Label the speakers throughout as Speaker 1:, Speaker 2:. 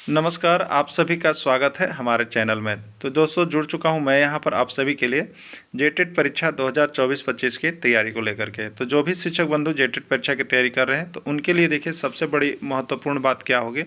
Speaker 1: नमस्कार, आप सभी का स्वागत है हमारे चैनल में। तो दोस्तों जुड़ चुका हूं मैं यहां पर आप सभी के लिए जेटेट परीक्षा 2024-25 की तैयारी को लेकर के। तो जो भी शिक्षक बंधु जेटेट परीक्षा की तैयारी कर रहे हैं तो उनके लिए देखिए सबसे बड़ी महत्वपूर्ण बात क्या होगी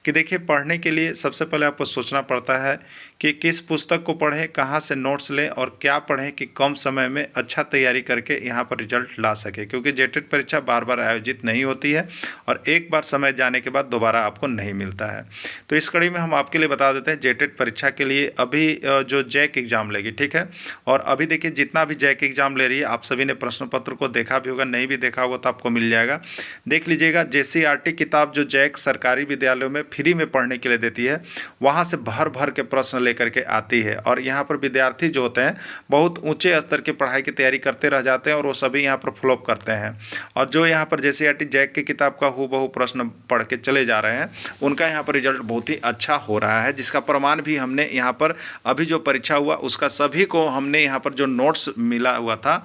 Speaker 1: कि देखिए पढ़ने के लिए सबसे पहले आपको सोचना पड़ता है कि किस पुस्तक को पढ़ें, कहाँ से नोट्स लें और क्या पढ़ें कि कम समय में अच्छा तैयारी करके यहाँ पर रिजल्ट ला सके, क्योंकि जेटेट परीक्षा बार बार आयोजित नहीं होती है और एक बार समय जाने के बाद दोबारा आपको नहीं मिलता है। तो इस कड़ी में हम आपके लिए बता देते हैं जेटेट परीक्षा के लिए अभी जो जैक एग्ज़ाम लेगी, ठीक है। और अभी देखिए जितना भी जैक एग्ज़ाम ले रही है आप सभी ने प्रश्न पत्र को देखा भी होगा, नहीं भी देखा होगा तो आपको मिल जाएगा, देख लीजिएगा। जेसीईआरटी किताब जो जैक सरकारी विद्यालयों में फ्री में पढ़ने के लिए देती है, वहाँ से भर भर के प्रश्न लेकर के आती है और यहाँ पर विद्यार्थी जो होते हैं बहुत ऊंचे स्तर की पढ़ाई की तैयारी करते रह जाते हैं और वो सभी यहाँ पर फ्लॉप करते हैं। और जो यहाँ पर जेसीईआरटी जैक की किताब का हूबहू प्रश्न पढ़ के चले जा रहे हैं उनका यहाँ पर रिजल्ट बहुत ही अच्छा हो रहा है, जिसका प्रमाण भी हमने यहाँ पर अभी जो परीक्षा हुआ उसका सभी को हमने यहाँ पर जो नोट्स मिला हुआ था,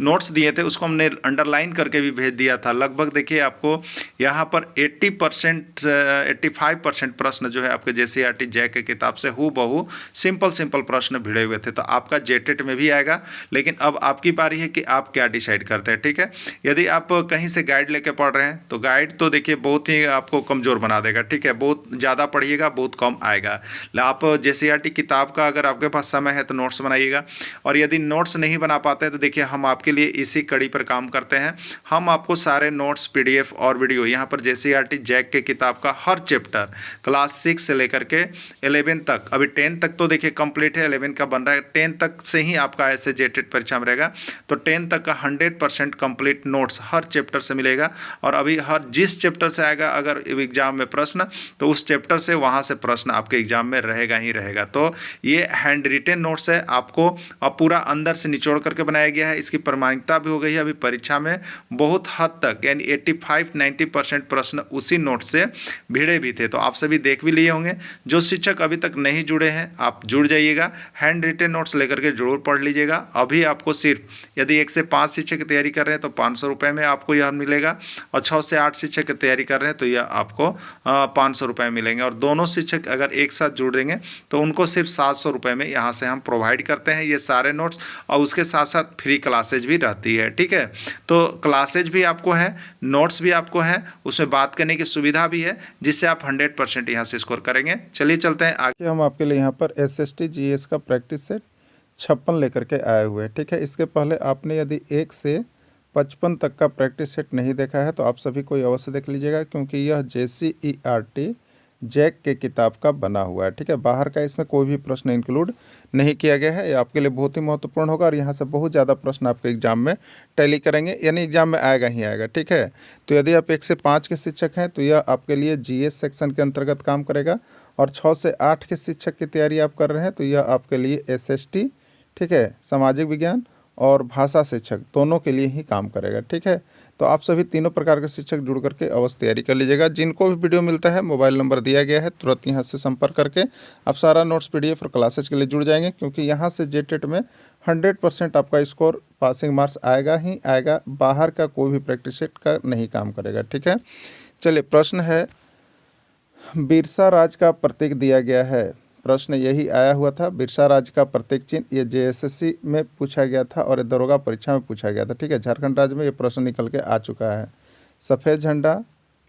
Speaker 1: नोट्स दिए थे उसको हमने अंडरलाइन करके भी भेज दिया था। लगभग देखिए आपको यहाँ पर 80% 85% प्रश्न जो है आपके जेसीईआरटी जैक की किताब से हूबहू सिंपल प्रश्न भिड़े हुए थे। तो आपका जेटेट में भी आएगा, लेकिन अब आपकी बारी है कि आप क्या डिसाइड करते हैं, ठीक है। यदि आप कहीं से गाइड लेके पढ़ रहे हैं तो गाइड तो देखिए बहुत ही आपको कमज़ोर बना देगा, ठीक है। बहुत ज़्यादा पढ़िएगा बहुत कम आएगा। आप जेसीईआरटी किताब का अगर आपके पास समय है तो नोट्स बनाइएगा, और यदि नोट्स नहीं बना पाते हैं तो देखिए हम आपके लिए इसी कड़ी पर काम करते हैं। हम आपको सारे नोट्स पीडीएफ और वीडियो यहाँ पर जेसीईआरटी जैक के किताब का हर चैप्टर क्लास 6 से लेकर के 11 तक, अभी 10 तक तो देखिए कंप्लीट है, 11 का बन रहा है, 10 तक से ही आपका ऐसे जेटेट परीक्षा में रहेगा। तो 10 तक का 100% कंप्लीट नोट्स हर चैप्टर से मिलेगा। और अभी हर जिस चैप्टर से आएगा अगर एग्जाम में प्रश्न तो उस चैप्टर से वहाँ से प्रश्न आपके एग्जाम में रहेगा ही रहेगा। तो ये हैंड रिटेन नोट्स है, आपको अब पूरा अंदर से निचोड़ करके बनाया गया है। इसकी प्रामाणिकता भी हो गई है अभी परीक्षा में बहुत हद तक, यानी 85-90% प्रश्न उसी नोट से भिड़े भी थे। तो आप सभी देख भी लिए होंगे। जो शिक्षक अभी तक नहीं जुड़े हैं आप जुड़ जाइएगा, हैंड रिटेन नोट्स लेकर के जरूर पढ़ लीजिएगा। अभी आपको सिर्फ यदि 1 से 5 शिक्षक की तैयारी कर रहे हैं तो 500 रुपये में आपको यह मिलेगा, और 6 से 8 शिक्षक की तैयारी कर रहे हैं तो यह आपको 500 रुपये मिलेंगे। और दोनों शिक्षक अगर एक साथ जुड़ देंगे तो उनको सिर्फ 700 रुपये में यहाँ से हम प्रोवाइड करते हैं ये सारे नोट्स, और उसके साथ साथ फ्री क्लासेज भी रहती है, ठीक है। तो क्लासेज भी आपको है, नोट्स भी आपको है, उसमें बात करने की सुविधा भी है, जिससे आप 100% यहाँ से स्कोर करेंगे। चलिए चलते हैं आगे।
Speaker 2: हम आपके लिए यहाँ पर एसएसटी जीएस का प्रैक्टिस सेट 56 लेकर के आए हुए हैं, ठीक है। इसके पहले आपने यदि 1 से 55 तक का प्रैक्टिस सेट नहीं देखा है तो आप सभी को अवश्य देख लीजिएगा, क्योंकि यह जेसीईआरटी जैक के किताब का बना हुआ है, ठीक है। बाहर का इसमें कोई भी प्रश्न इंक्लूड नहीं किया गया है। ये आपके लिए बहुत ही महत्वपूर्ण होगा और यहाँ से बहुत ज़्यादा प्रश्न आपके एग्जाम में टैली करेंगे, यानी एग्जाम में आएगा ही आएगा, ठीक है। तो यदि आप 1 से 5 के शिक्षक हैं तो यह आपके लिए जीएस सेक्शन के अंतर्गत काम करेगा, और 6 से 8 के शिक्षक की तैयारी आप कर रहे हैं तो यह आपके लिए एसएसटी, ठीक है, सामाजिक विज्ञान और भाषा शिक्षक दोनों के लिए ही काम करेगा, ठीक है। तो आप सभी तीनों प्रकार के शिक्षक जुड़ करके अवश्य तैयारी कर लीजिएगा। जिनको भी वीडियो मिलता है मोबाइल नंबर दिया गया है, तुरंत यहाँ से संपर्क करके आप सारा नोट्स पीडीएफ और क्लासेज के लिए जुड़ जाएंगे, क्योंकि यहाँ से जेटेट में 100% आपका स्कोर पासिंग मार्क्स आएगा ही आएगा। बाहर का कोई भी प्रैक्टिस सेट का नहीं काम करेगा, ठीक है। चलिए, प्रश्न है बिरसा राज का प्रतीक दिया गया है। प्रश्न यही आया हुआ था, बिरसा राज का प्रतीक चिन्ह, ये जेएसएससी में पूछा गया था और दरोगा परीक्षा में पूछा गया था, ठीक है। झारखंड राज्य में ये प्रश्न निकल के आ चुका है। सफ़ेद झंडा,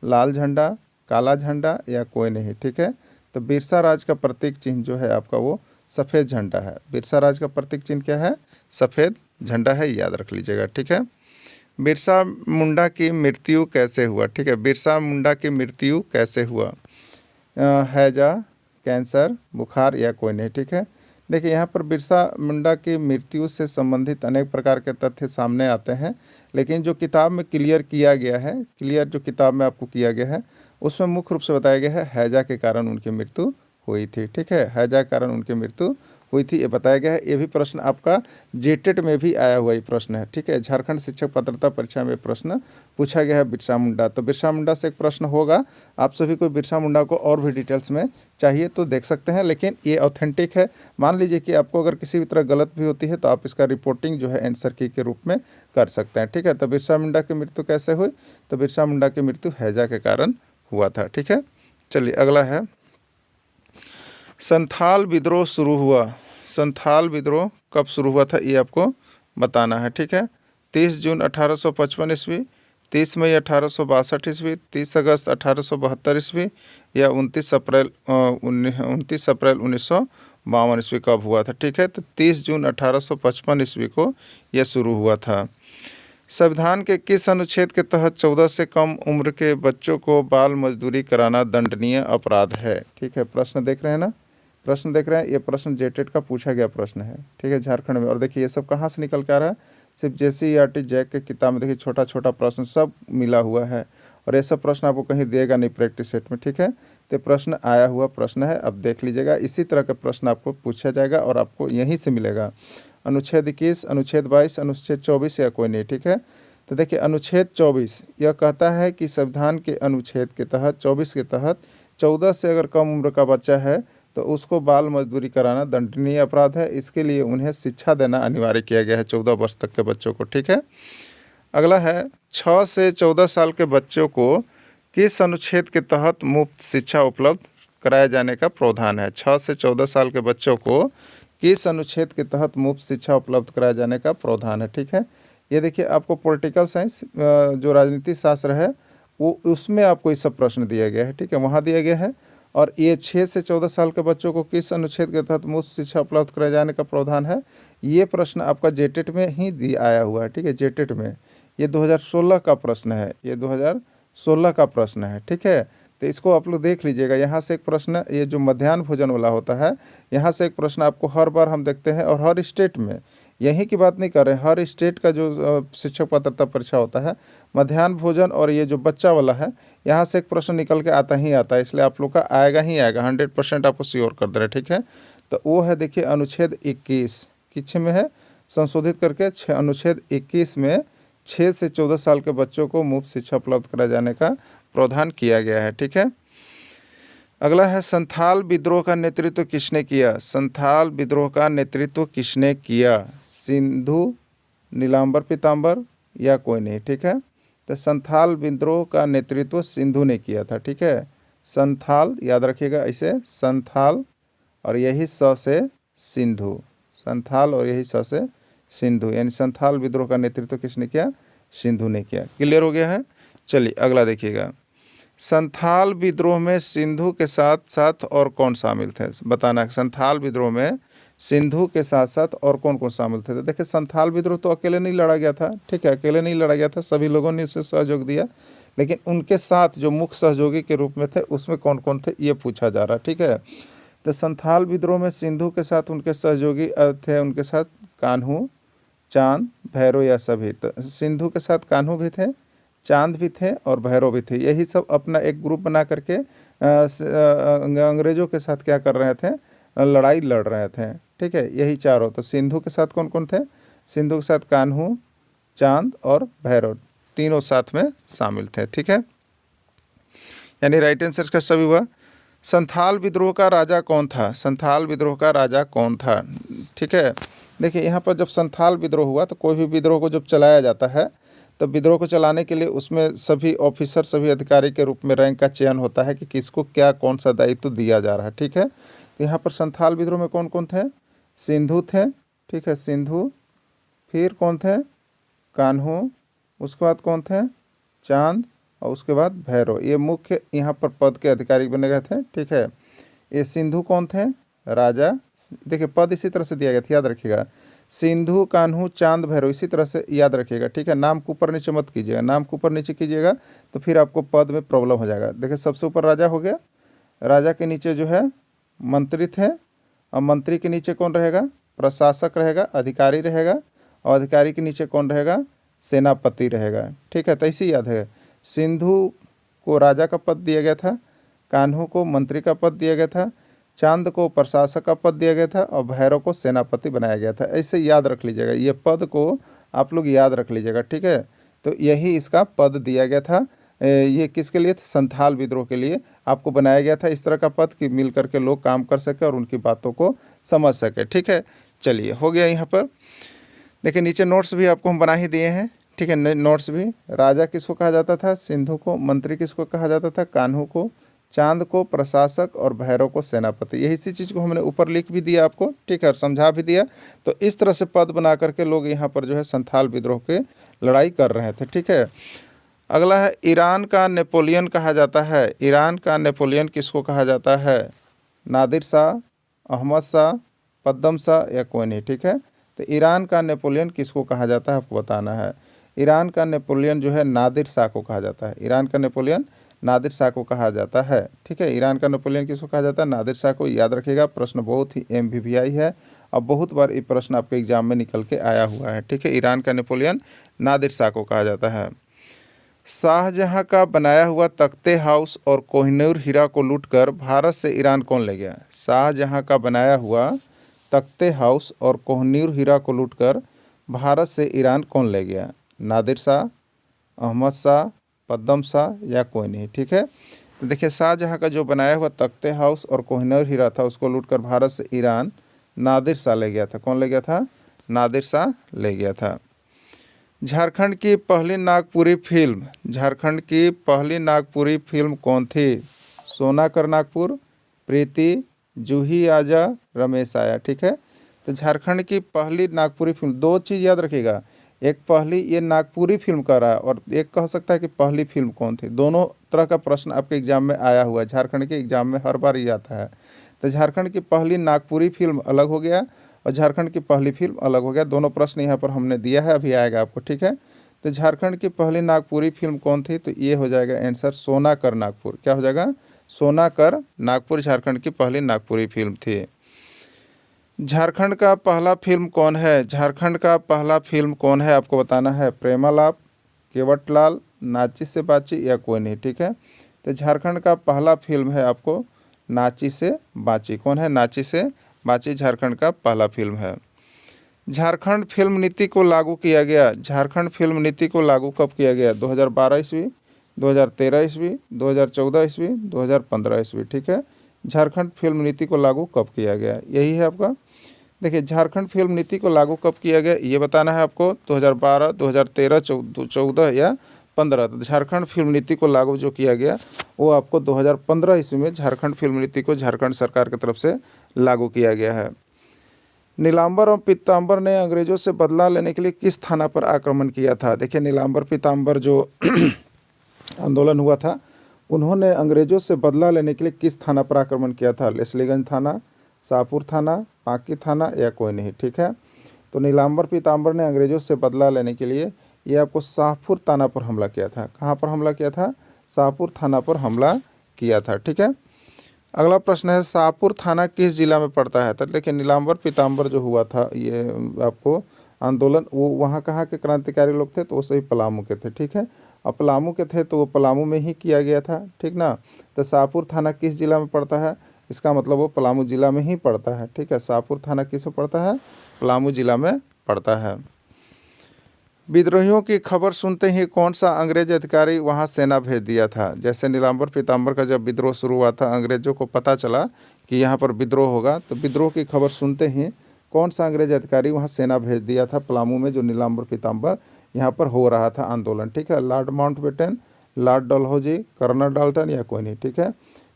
Speaker 2: लाल झंडा, काला झंडा या कोई नहीं, ठीक है। तो बिरसा राज का प्रतीक चिन्ह जो है आपका वो सफ़ेद झंडा है। बिरसा राज का प्रतीक चिन्ह क्या है? सफ़ेद झंडा है, याद रख लीजिएगा, ठीक है। बिरसा मुंडा की मृत्यु कैसे हुआ, ठीक है। बिरसा मुंडा की मृत्यु कैसे हुआ? हैजा, कैंसर, बुखार या कोई नहीं, ठीक है। देखिए, यहाँ पर बिरसा मुंडा की मृत्यु से संबंधित अनेक प्रकार के तथ्य सामने आते हैं, लेकिन जो किताब में क्लियर किया गया है, क्लियर जो किताब में आपको किया गया है उसमें मुख्य रूप से बताया गया है हैजा के कारण उनकी मृत्यु हुई थी, ठीक है। हैजा के कारण उनकी मृत्यु हुई थी, ये बताया गया है। ये भी प्रश्न आपका जेटेट में भी आया हुआ ही प्रश्न है, ठीक है। झारखंड शिक्षक पात्रता परीक्षा में प्रश्न पूछा गया है बिरसा मुंडा। तो बिरसा मुंडा से एक प्रश्न होगा। आप सभी को बिरसा मुंडा को और भी डिटेल्स में चाहिए तो देख सकते हैं, लेकिन ये ऑथेंटिक है। मान लीजिए कि आपको अगर किसी भी तरह गलत भी होती है तो आप इसका रिपोर्टिंग जो है आंसर की के रूप में कर सकते हैं, ठीक है। तो बिरसा मुंडा की मृत्यु कैसे हुई? तो बिरसा मुंडा की मृत्यु हैजा के कारण हुआ था, ठीक है। चलिए, अगला है संथाल विद्रोह शुरू हुआ, संथाल विद्रोह कब शुरू हुआ था ये आपको बताना है, ठीक है। 30 जून 1855 ईस्वी, 30 मई 1862 ईस्वी, 30 अगस्त 1872 ईस्वी या 29 अप्रैल 1952 ईस्वी कब हुआ था, ठीक है। तो 30 जून 1855 ईस्वी को यह शुरू हुआ था। संविधान के किस अनुच्छेद के तहत 14 से कम उम्र के बच्चों को बाल मजदूरी कराना दंडनीय अपराध है, ठीक है। प्रश्न देख रहे हैं ना, प्रश्न देख रहे हैं, ये प्रश्न जेटेट का पूछा गया प्रश्न है, ठीक है, झारखंड में। और देखिए ये सब कहाँ से निकल के आ रहा है, सिर्फ JCERT जैक के किताब में देखिए छोटा छोटा प्रश्न सब मिला हुआ है, और ये सब प्रश्न आपको कहीं देगा नहीं प्रैक्टिस सेट में, ठीक है। तो प्रश्न आया हुआ प्रश्न है, अब देख लीजिएगा, इसी तरह का प्रश्न आपको पूछा जाएगा और आपको यहीं से मिलेगा। अनुच्छेद 21, अनुच्छेद 22, अनुच्छेद 24 या कोई नहीं, ठीक है। तो देखिए अनुच्छेद 24 यह कहता है कि संविधान के अनुच्छेद के तहत 24 के तहत 14 से अगर कम उम्र का बच्चा है तो उसको बाल मजदूरी कराना दंडनीय अपराध है। इसके लिए उन्हें शिक्षा देना अनिवार्य किया गया है 14 वर्ष तक के बच्चों को, ठीक है। अगला है 6 से 14 साल के बच्चों को किस अनुच्छेद के तहत मुफ्त शिक्षा उपलब्ध कराए जाने का प्रावधान है। 6 से 14 साल के बच्चों को किस अनुच्छेद के तहत मुफ्त शिक्षा उपलब्ध कराए जाने का प्रावधान है, ठीक है। ये देखिए आपको पॉलिटिकल साइंस जो राजनीति शास्त्र है वो उसमें आपको ये सब प्रश्न दिया गया है, ठीक है, वहाँ दिया गया है। और ये 6 से 14 साल के बच्चों को किस अनुच्छेद के तहत मुफ्त शिक्षा उपलब्ध कराए जाने का प्रावधान है, ये प्रश्न आपका जेटेट में ही आया हुआ है, ठीक है, जेटेट में। ये 2016 का प्रश्न है, ये 2016 का प्रश्न है, ठीक है। तो इसको आप लोग देख लीजिएगा, यहाँ से एक प्रश्न, ये जो मध्याह्न भोजन वाला होता है, यहाँ से एक प्रश्न आपको हर बार हम देखते हैं, और हर स्टेट में, यहीं की बात नहीं कर रहे हैं, हर स्टेट का जो शिक्षक पात्रता परीक्षा होता है, मध्याह्न भोजन और ये जो बच्चा वाला है, यहाँ से एक प्रश्न निकल के आता ही आता है, इसलिए आप लोग का आएगा ही आएगा, 100% आपको श्योर कर दे रहे, ठीक है। तो वो है देखिए अनुच्छेद 21 किस में है, संशोधित करके अनुच्छेद 21 में 6 से 14 साल के बच्चों को मुफ्त शिक्षा उपलब्ध कराए जाने का प्रावधान किया गया है, ठीक है। अगला है संथाल विद्रोह का नेतृत्व किसने किया। संथाल विद्रोह का नेतृत्व किसने किया, सिंधु, नीलांबर पीताम्बर या कोई नहीं, ठीक है। तो संथाल विद्रोह का नेतृत्व सिंधु ने किया था, ठीक है। संथाल याद रखिएगा ऐसे, संथाल और यही स से सिंधु, संथाल और यही स से सिंधु, यानी संथाल विद्रोह का नेतृत्व किसने किया, सिंधु ने किया। क्लियर हो गया है। चलिए अगला देखिएगा, संथाल विद्रोह में सिंधु के साथ साथ और कौन शामिल थे, बताना है। संथाल विद्रोह में सिंधु के साथ साथ और कौन कौन शामिल थे। तो देखिए संथाल विद्रोह तो अकेले नहीं लड़ा गया था, ठीक है, अकेले नहीं लड़ा गया था, सभी लोगों ने इससे सहयोग दिया, लेकिन उनके साथ जो मुख्य सहयोगी के रूप में थे उसमें कौन कौन थे ये पूछा जा रहा, ठीक है। तो संथाल विद्रोह में सिंधु के साथ उनके सहयोगी थे, उनके साथ कान्हू, चांद, भैरव या सभी। तो सिंधु के साथ कान्हू भी थे, चांद भी थे और भैरव भी थे। यही सब अपना एक ग्रुप बना करके अंग्रेज़ों के साथ क्या कर रहे थे, लड़ाई लड़ रहे थे, ठीक है। यही चारों। तो सिंधु के साथ कौन कौन थे, सिंधु के साथ कान्हू, चांद और भैरव, तीनों साथ में शामिल थे, ठीक है। यानी राइट आंसर का सभी हुआ। संथाल विद्रोह का राजा कौन था, संथाल विद्रोह का राजा कौन था, ठीक है। देखिए यहाँ पर जब संथाल विद्रोह हुआ तो कोई भी विद्रोह को जब चलाया जाता है तो विद्रोह को चलाने के लिए उसमें सभी ऑफिसर, सभी अधिकारी के रूप में रैंक का चयन होता है कि किसको क्या कौन सा दायित्व दिया जा रहा है, ठीक है। तो यहाँ पर संथाल विद्रोह में कौन कौन थे, सिंधु थे, ठीक है, सिंधु, फिर कौन थे, कान्हू, उसके बाद कौन थे, चांद, और उसके बाद भैरव। ये मुख्य यहाँ पर पद के अधिकारी बने गए थे, ठीक है। ये सिंधु कौन थे, राजा, देखिए पद इसी तरह से दिया गया था, याद रखिएगा, सिंधु, कान्हू, चांद, भैरव, इसी तरह से याद रखिएगा, ठीक है। नाम को ऊपर नीचे मत कीजिएगा, नाम को ऊपर नीचे कीजिएगा तो फिर आपको पद में प्रॉब्लम हो जाएगा। देखिए सबसे ऊपर राजा हो गया, राजा के नीचे जो है मंत्री थे, और मंत्री के नीचे कौन रहेगा, प्रशासक रहेगा, अधिकारी रहेगा, और अधिकारी के नीचे कौन रहेगा, सेनापति रहेगा, ठीक है। तो ऐसे याद है, सिंधु को राजा का पद दिया गया था, कान्हू को मंत्री का पद दिया गया था, चांद को प्रशासक का पद दिया गया था, और भैरव को सेनापति बनाया गया था। ऐसे याद रख लीजिएगा, ये पद को आप लोग याद रख लीजिएगा, ठीक है। तो यही इसका पद दिया गया था। ये किसके लिए था, संथाल विद्रोह के लिए आपको बनाया गया था इस तरह का पद कि मिल करके लोग काम कर सके और उनकी बातों को समझ सके, ठीक है। चलिए हो गया यहाँ पर। देखिए नीचे नोट्स भी आपको हम बना ही दिए हैं, ठीक है। नोट्स भी, राजा किसको कहा जाता था, सिंधु को, मंत्री किसको कहा जाता था, कान्हू को, चांद को प्रशासक और भैरव को सेनापति। यही सी चीज़ को हमने ऊपर लिख भी दिया आपको, ठीक है, और समझा भी दिया। तो इस तरह से पद बना करके लोग यहाँ पर जो है संथाल विद्रोह के लड़ाई कर रहे थे, ठीक है। अगला है ईरान का नेपोलियन कहा जाता है। ईरान का नेपोलियन किसको कहा जाता है? नादिर शाह, अहमद शाह, पद्दम शाह या कोई नहीं, ठीक है। तो ईरान का नेपोलियन किसको कहा जाता है आपको बताना है। ईरान का नेपोलियन जो है नादिर शाह को कहा जाता है। ईरान का नेपोलियन नादिर शाह को कहा जाता है, ठीक है। ईरान का नेपोलियन किसको कहा जाता है? नादिर शाह को। याद रखिएगा, प्रश्न बहुत ही MVVI है और बहुत बार ये प्रश्न आपके एग्जाम में निकल के आया हुआ है, ठीक है। ईरान का नेपोलियन नादिर शाह को कहा जाता है। शाहजहां का बनाया हुआ तख्ते हाउस और कोहिनूर हीरा को लूटकर भारत से ईरान कौन ले गया? शाहजहां का बनाया हुआ तख्ते हाउस और कोहिनूर हीरा को लूटकर भारत से ईरान कौन ले गया? नादिर शाह, अहमद शाह, पद्दम शाह या कोई नहीं, ठीक है। तो देखिए, शाहजहां का जो बनाया हुआ तख्ते हाउस और कोहिनूर हीरा था उसको लूटकर भारत से ईरान नादिर शाह ले गया था। कौन ले गया था? नादिर शाह ले गया था। झारखंड की पहली नागपुरी फिल्म, झारखंड की पहली नागपुरी फिल्म कौन थी? सोना कर नागपुर, प्रीति, जूही आजा, रमेश आया, ठीक है। तो झारखंड की पहली नागपुरी फिल्म, दो चीज़ याद रखिएगा, एक पहली ये नागपुरी फिल्म का रहा है और एक कह सकता है कि पहली फिल्म कौन थी। दोनों तरह का प्रश्न आपके एग्जाम में आया हुआ है, झारखंड के एग्जाम में हर बार ये आता है। तो झारखंड की पहली नागपुरी फिल्म अलग हो गया और झारखंड की पहली फिल्म अलग हो गया। दोनों प्रश्न यहाँ पर हमने दिया है, अभी आएगा आपको, ठीक है। तो झारखंड की पहली नागपुरी फिल्म कौन थी? तो ये हो जाएगा आंसर सोना कर नागपुर। क्या हो जाएगा? सोना कर नागपुर झारखंड की पहली नागपुरी फिल्म थी। झारखंड का पहला फिल्म कौन है? झारखंड का पहला फिल्म कौन है आपको बताना है। प्रेमालाप, केवटलाल, नाची से बाची या कोई नहीं, ठीक है। तो झारखंड का पहला फिल्म है आपको नाची से बाची। कौन है? नाची से बाची झारखंड का पहला फिल्म है। झारखंड फिल्म नीति को लागू किया गया। झारखंड फिल्म नीति को लागू कब किया गया? 2012 ईस्वी, 2013 ईस्वी, 2014 ईस्वी, 2015 ईस्वी, ठीक है। झारखंड फिल्म नीति को लागू कब किया गया, यही है आपका। देखिए, झारखंड फिल्म नीति को लागू कब किया गया ये बताना है आपको। 2012, 2013, 14 या 15। तो झारखंड फिल्म नीति को लागू जो किया गया वो आपको 2015 ईस्वी में झारखंड फिल्म नीति को झारखंड सरकार की तरफ से लागू किया गया है। नीलांबर और पीताम्बर ने अंग्रेजों से बदला लेने के लिए किस थाना पर आक्रमण किया था? देखिए, नीलांबर पीताम्बर जो आंदोलन हुआ था, उन्होंने अंग्रेजों से बदला लेने के लिए किस थाना पर आक्रमण किया था? लेस्लीगंज थाना, शाहपुर थाना, पांकी थाना या कोई नहीं, ठीक है। तो नीलांबर पीताम्बर ने अंग्रेजों से बदला लेने के लिए ये आपको शाहपुर थाना पर हमला किया था। कहाँ पर हमला किया था? शाहपुर थाना पर हमला किया था, ठीक है। अगला प्रश्न है, शाहपुर थाना किस जिला में पड़ता है? तो देखिए, नीलांबर पीताम्बर जो हुआ था ये आपको आंदोलन, वो वहाँ कहाँ के क्रांतिकारी लोग थे? तो वो सही पलामू के थे, ठीक है। और पलामू के थे तो वो पलामू में ही किया गया था, ठीक ना। तो शाहपुर थाना किस जिला में पड़ता है? इसका मतलब वो पलामू जिला में ही पड़ता है, ठीक है। शाहपुर थाना किस में पड़ता है? पलामू जिला में पड़ता है। विद्रोहियों की खबर सुनते ही कौन सा अंग्रेज अधिकारी वहां सेना भेज दिया था? जैसे नीलांबर पीताम्बर का जब विद्रोह शुरू हुआ था, अंग्रेजों को पता चला कि यहाँ पर विद्रोह होगा, तो विद्रोह की खबर सुनते ही कौन सा अंग्रेज अधिकारी वहाँ सेना भेज दिया था पलामू में, जो नीलांबर पीताम्बर यहाँ पर हो रहा था आंदोलन, ठीक है। Lord Mountbatten, Lord Dalhousie, colonel Dalton या कोई नहीं, ठीक है।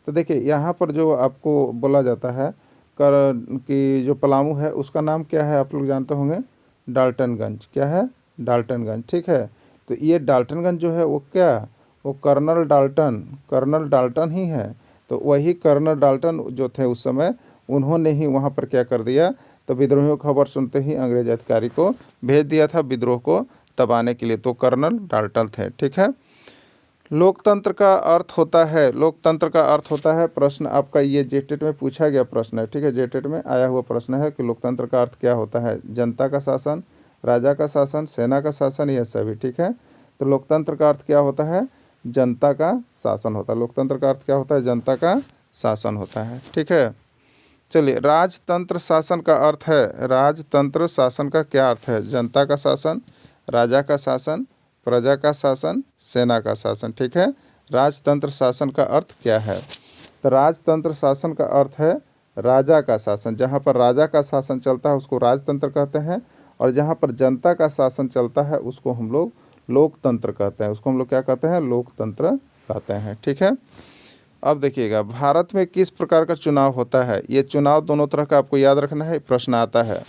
Speaker 2: तो देखिए, यहाँ पर जो आपको बोला जाता है कि जो पलामू है उसका नाम क्या है आप लोग जानते होंगे? डाल्टनगंज। क्या है? डाल्टनगंज, ठीक है। तो ये डाल्टनगंज जो है वो क्या, वो कर्नल डाल्टन ही है। तो वही कर्नल डाल्टन जो थे उस समय, उन्होंने ही वहाँ पर क्या कर दिया, तो विद्रोहियों की खबर सुनते ही अंग्रेज अधिकारी को भेज दिया था विद्रोह को दबाने के लिए। तो कर्नल डाल्टन थे, ठीक है। लोकतंत्र का अर्थ होता है, लोकतंत्र का अर्थ होता है, प्रश्न आपका ये जेटेट में पूछा गया प्रश्न है, ठीक है। जेटेट में आया हुआ प्रश्न है कि लोकतंत्र का अर्थ क्या होता है? जनता का शासन, राजा का शासन, सेना का शासन, यह सभी, ठीक है। तो लोकतंत्र का अर्थ क्या होता है? जनता का शासन होता है। लोकतंत्र का अर्थ क्या होता है? जनता का शासन होता है, ठीक है। चलिए, राजतंत्र शासन का अर्थ है, राजतंत्र शासन का क्या अर्थ है? जनता का शासन, राजा का शासन, प्रजा का शासन, सेना का शासन, ठीक है। राजतंत्र शासन का अर्थ क्या है? तो राजतंत्र शासन का अर्थ है राजा का शासन। जहाँ पर राजा का शासन चलता है उसको राजतंत्र कहते हैं, और जहाँ पर जनता का शासन चलता है उसको हम लोग लोकतंत्र कहते हैं। उसको हम लोग क्या कहते हैं? लोकतंत्र कहते हैं, ठीक है। अब देखिएगा, भारत में किस प्रकार का चुनाव होता है। ये चुनाव दोनों तरह का आपको याद रखना है, प्रश्न आता है।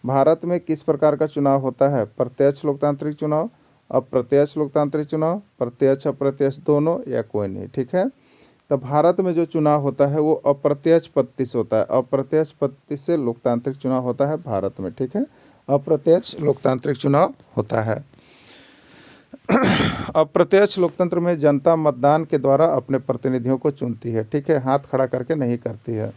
Speaker 2: भारत में किस प्रकार का चुनाव होता है। प्रत्यक्ष लोकतांत्रिक चुनाव, अप्रत्यक्ष लोकतांत्रिक चुनाव, प्रत्यक्ष अप्रत्यक्ष दोनों, या कोई नहीं। ठीक है, तो भारत में जो चुनाव होता है वो अप्रत्यक्ष पद्धति से होता है। अप्रत्यक्ष पद्धति से लोकतांत्रिक चुनाव होता है भारत में। ठीक है, अप्रत्यक्ष लोकतांत्रिक चुनाव होता है। अप्रत्यक्ष लोकतंत्र में जनता मतदान के द्वारा अपने प्रतिनिधियों को चुनती है। ठीक है, हाथ खड़ा करके नहीं करती है।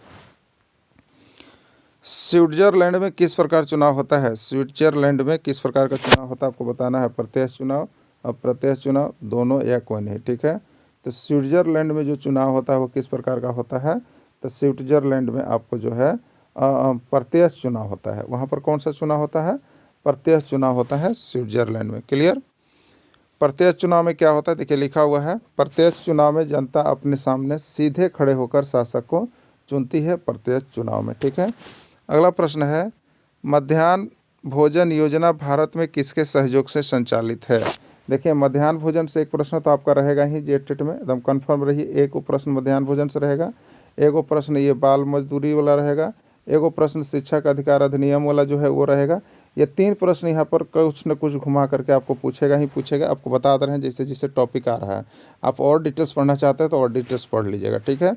Speaker 2: स्विट्जरलैंड में किस प्रकार चुनाव होता है। स्विट्जरलैंड में किस प्रकार का चुनाव होता है आपको बताना है। प्रत्यक्ष चुनाव, अप्रत्यक्ष चुनाव दोनों, या कोई नहीं। ठीक है, तो स्विट्जरलैंड में जो चुनाव होता है वो किस प्रकार का होता है। तो स्विट्जरलैंड में आपको जो है प्रत्यक्ष चुनाव होता है। वहाँ पर कौन सा चुनाव होता है, प्रत्यक्ष चुनाव होता है स्विट्जरलैंड में। क्लियर। प्रत्यक्ष चुनाव में क्या होता है, देखिए लिखा हुआ है, प्रत्यक्ष चुनाव में जनता अपने सामने सीधे खड़े होकर शासक को चुनती है प्रत्यक्ष चुनाव में। ठीक है, अगला प्रश्न है, मध्याह्न भोजन योजना भारत में किसके सहयोग से संचालित है। देखिए, मध्याह्न भोजन से एक प्रश्न तो आपका रहेगा ही जेटेट में, एकदम कंफर्म रहिए। एक प्रश्न मध्याह्न भोजन से रहेगा, एक प्रश्न ये बाल मजदूरी वाला रहेगा, एक प्रश्न शिक्षक अधिकार अधिनियम वाला जो है वो रहेगा। ये 3 प्रश्न यहाँ पर कुछ न कुछ घुमा करके आपको पूछेगा ही पूछेगा। आपको बता रहे हैं जैसे जैसे टॉपिक आ रहा है। आप और डिटेल्स पढ़ना चाहते हैं तो और डिटेल्स पढ़ लीजिएगा। ठीक है,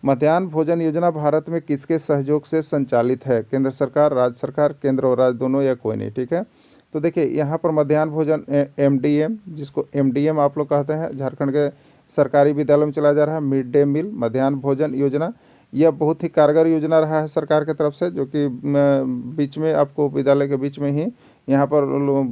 Speaker 2: मध्याह्न भोजन योजना भारत में किसके सहयोग से संचालित है। केंद्र सरकार, राज्य सरकार, केंद्र और राज्य दोनों, या कोई नहीं। ठीक है, तो देखिए यहाँ पर मध्याह्न भोजन MDM, जिसको MDM आप लोग कहते हैं, झारखंड के सरकारी विद्यालय में चला जा रहा है मिड डे मील मध्याह्न भोजन योजना। यह बहुत ही कारगर योजना रहा है सरकार की तरफ से, जो कि बीच में आपको विद्यालय के बीच में ही यहाँ पर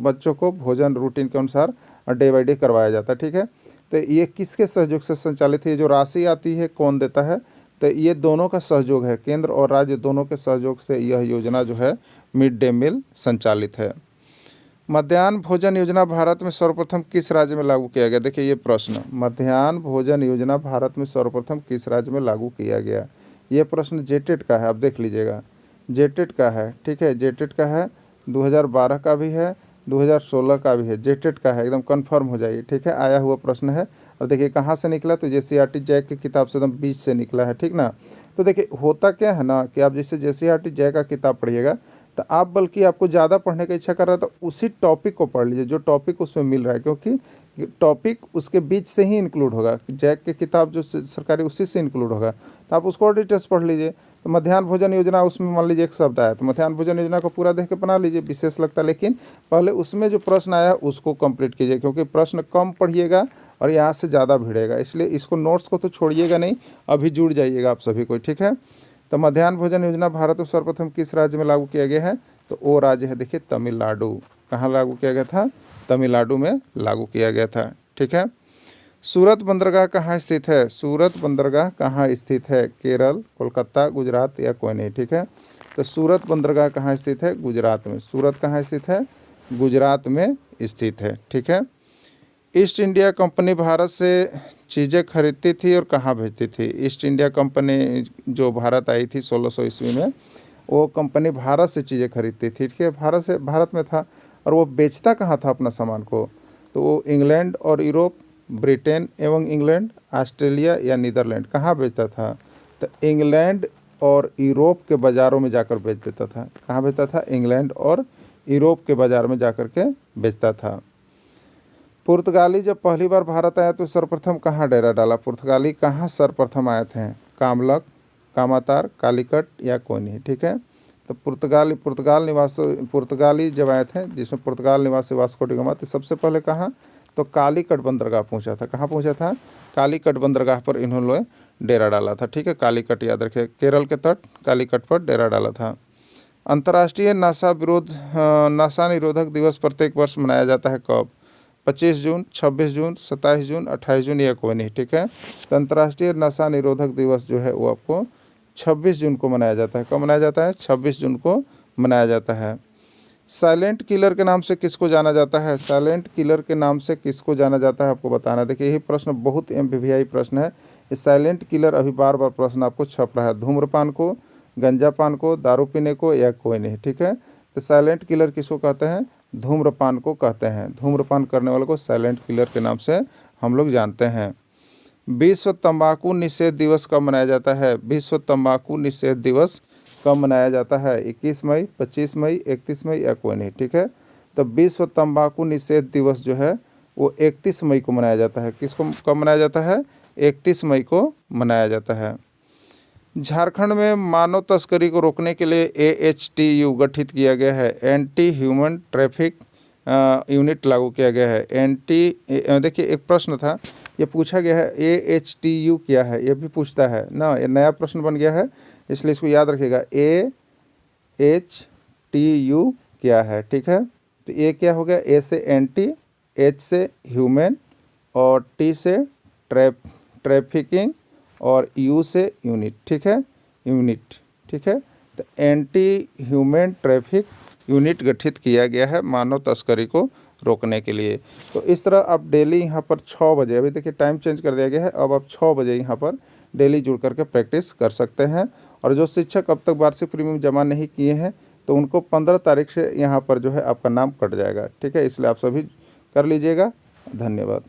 Speaker 2: बच्चों को भोजन रूटीन के अनुसार डे बाई डे करवाया जाता है। ठीक है, तो ये किसके सहयोग से संचालित है। जो राशि आती है कौन देता है, तो ये दोनों का सहयोग है, केंद्र और राज्य दोनों के सहयोग से यह योजना जो है मिड डे मील संचालित है। मध्याह्न भोजन योजना भारत में सर्वप्रथम किस राज्य में लागू किया गया। देखिए ये प्रश्न, मध्याह्न भोजन योजना भारत में सर्वप्रथम किस राज्य में लागू किया गया। ये प्रश्न जेटेट का है, आप देख लीजिएगा, जेटेट का है। ठीक है, जेटेट का है, 2012 का भी है, 2016 का भी है, जेटेट का है, एकदम कंफर्म हो जाइए। ठीक है, आया हुआ प्रश्न है। और देखिए कहाँ से निकला, तो JCRT जैक की किताब से एकदम बीच से निकला है। ठीक ना, तो देखिए होता क्या है ना कि आप जैसे JCRT जैक का किताब पढ़िएगा तो आप बल्कि आपको ज़्यादा पढ़ने का इच्छा कर रहा है तो उसी टॉपिक को पढ़ लीजिए जो टॉपिक उसमें मिल रहा है, क्योंकि टॉपिक उसके बीच से ही इंक्लूड होगा। जैक की किताब जो सरकारी उसी से इंक्लूड होगा, तो आप उसको और डिटेल्स पढ़ लीजिए। तो मध्याह्न भोजन योजना, उसमें मान लीजिए एक शब्द आया तो मध्याह्न भोजन योजना को पूरा देख के बना लीजिए, विशेष लगता है। लेकिन पहले उसमें जो प्रश्न आया उसको कंप्लीट कीजिए, क्योंकि प्रश्न कम पढ़िएगा और यहाँ से ज़्यादा भिड़ेगा, इसलिए इसको नोट्स को तो छोड़िएगा नहीं, अभी जुड़ जाइएगा आप सभी को। ठीक है, तो मध्याह्न भोजन योजना भारत में सर्वप्रथम किस राज्य में लागू किया गया है, तो वो राज्य है देखिए तमिलनाडु। कहाँ लागू किया गया था, तमिलनाडु में लागू किया गया था। ठीक है, सूरत बंदरगाह कहाँ स्थित है। सूरत बंदरगाह कहाँ स्थित है, केरल, कोलकाता, गुजरात, या कोई नहीं। ठीक है, तो सूरत बंदरगाह कहाँ स्थित है, गुजरात में। सूरत कहाँ स्थित है, गुजरात में स्थित है। ठीक है, ईस्ट इंडिया कंपनी भारत से चीज़ें खरीदती थी और कहाँ भेजती थी। ईस्ट इंडिया कंपनी जो भारत आई थी 1600 ईस्वी में, वो कंपनी भारत से चीज़ें खरीदती थी। ठीक है, भारत में था, और वो बेचता कहाँ था अपना सामान को, तो वो इंग्लैंड और यूरोप, ब्रिटेन एवं इंग्लैंड, ऑस्ट्रेलिया या नीदरलैंड, कहाँ बेचता था, तो इंग्लैंड और यूरोप के बाज़ारों में जाकर बेच देता था। कहाँ बेचता था, इंग्लैंड और यूरोप के बाज़ार में जाकर के बेचता था। पुर्तगाली जब पहली बार भारत आया तो सर्वप्रथम कहाँ डेरा डाला। पुर्तगाली कहाँ सर्वप्रथम आए थे, कामलक, कामातार, कालीकट, या कोई नहीं। ठीक है, तो पुर्तगाली जब आए थे, जिसमें पुर्तगाल निवासी वास्को डी गामा, तो सबसे पहले कहाँ, तो कालीकट बंदरगाह पहुंचा था। कहाँ पहुंचा था, कालीकट बंदरगाह पर इन्होंने डेरा डाला था। ठीक है, कालीकट याद रखिए, केरल के तट कालीकट पर डेरा डाला था। अंतर्राष्ट्रीय नशा निरोधक दिवस प्रत्येक वर्ष मनाया जाता है कब। 25 जून, 26 जून, 27 जून, 28 जून, या कोई नहीं। ठीक है, तो अंतर्राष्ट्रीय नशा निरोधक दिवस जो है वो आपको 26 जून को मनाया जाता है। कब मनाया जाता है, 26 जून को मनाया जाता है। साइलेंट किलर के नाम से किसको जाना जाता है। साइलेंट किलर के नाम से किसको जाना जाता है आपको बताना। देखिए यही प्रश्न बहुत MPVI प्रश्न है। इस साइलेंट किलर अभी बार बार प्रश्न आपको छप रहा है। धूम्रपान को, गंजापान को, दारू पीने को, या कोई नहीं। ठीक है, तो साइलेंट किलर किसको कहते हैं, धूम्रपान को कहते हैं। धूम्रपान करने वाले को साइलेंट किलर के नाम से हम लोग जानते हैं। विश्व तंबाकू निषेध दिवस कब मनाया जाता है? विश्व तंबाकू निषेध दिवस कब मनाया जाता है? 21 मई, 25 मई, 31 मई या कोई नहीं, ठीक है। तो विश्व तंबाकू निषेध दिवस जो है वो 31 मई को मनाया जाता है। किसको कब मनाया जाता है? 31 मई को मनाया जाता है। झारखंड में मानव तस्करी को रोकने के लिए AHTU गठित किया गया है। एंटी ह्यूमन ट्रैफिक यूनिट लागू किया गया है। देखिए एक प्रश्न था, ये पूछा गया है AHTU क्या है, ये भी पूछता है ना, ये नया प्रश्न बन गया है, इसलिए इसको याद रखिएगा। AHTU क्या है, ठीक है। तो ए क्या हो गया? ए से एंटी, एच से ह्यूमन और टी से ट्रैफिकिंग और यू से यूनिट, ठीक है, यूनिट, ठीक है। तो एंटी ह्यूमन ट्रैफिक यूनिट गठित किया गया है मानव तस्करी को रोकने के लिए। तो इस तरह आप डेली यहाँ पर 6 बजे, अभी देखिए टाइम चेंज कर दिया गया है, अब आप 6 बजे यहाँ पर डेली जुड़ करके प्रैक्टिस कर सकते हैं। और जो शिक्षक अब तक वार्षिक प्रीमियम जमा नहीं किए हैं तो उनको 15 तारीख से यहाँ पर जो है आपका नाम कट जाएगा, ठीक है, इसलिए आप सभी कर लीजिएगा। धन्यवाद।